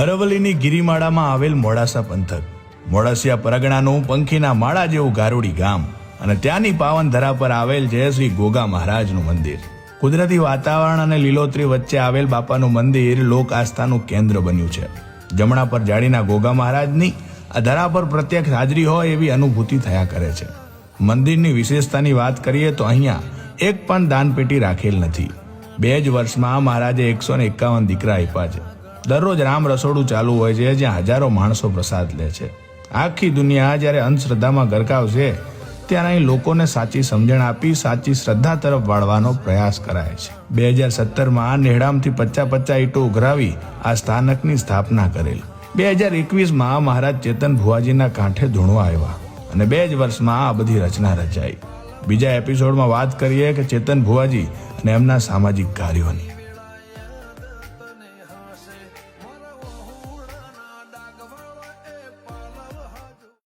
અરવલ્લીની ગિરિમાળામાં આવેલ મોડાસા પંથક, મોડાસિયા પરગણાનું પંખીના માળા જેવું ગારુડી ગામ અને ત્યાંની પાવન ધરા પર આવેલ છે શ્રી ગોગા મહારાજનું મંદિર. કુદરતી વાતાવરણ અને લીલોતરી વચ્ચે આવેલ બાપાનું મંદિર લોક આસ્થાનું કેન્દ્ર બન્યું છે. જમણા પર જાડીના ગોગા મહારાજની આ ધરા પર પ્રત્યક્ષ હાજરી હોય એવી અનુભૂતિ થયા કરે છે. મંદિરની વિશેષતાની વાત કરીએ તો અહીંયા એક પણ દાનપેટી રાખેલ નથી. 2 જ વર્ષમાં મહારાજે 151 દીકરા આપ્યા છે. દરરોજ રામ રસોડું ચાલુ હોય છે જ્યાં હજારો માણસો પ્રસાદ લે છે. આખી દુનિયા જ્યારે અંધશ્રદ્ધામાં ગરકાવ છે ત્યારે અહીં લોકોને સાચી સમજણ આપી સાચી શ્રદ્ધા તરફ વાળવાનો પ્રયાસ કરાય છે. 2017માં નેહડામથી 50 ઈંટો ઉઘરાવી આ સ્થાનકની સ્થાપના કરેલ. 2021માં મહારાજ ચેતન ભુવાજીના કાંઠે ધૂણવા આવ્યા અને 2 જ વર્ષમાં આ બધી રચના રચાઈ. બીજા એપિસોડમાં વાત કરીએ કે ચેતન ભુવાજી અને એમના સામાજિક કાર્યોની.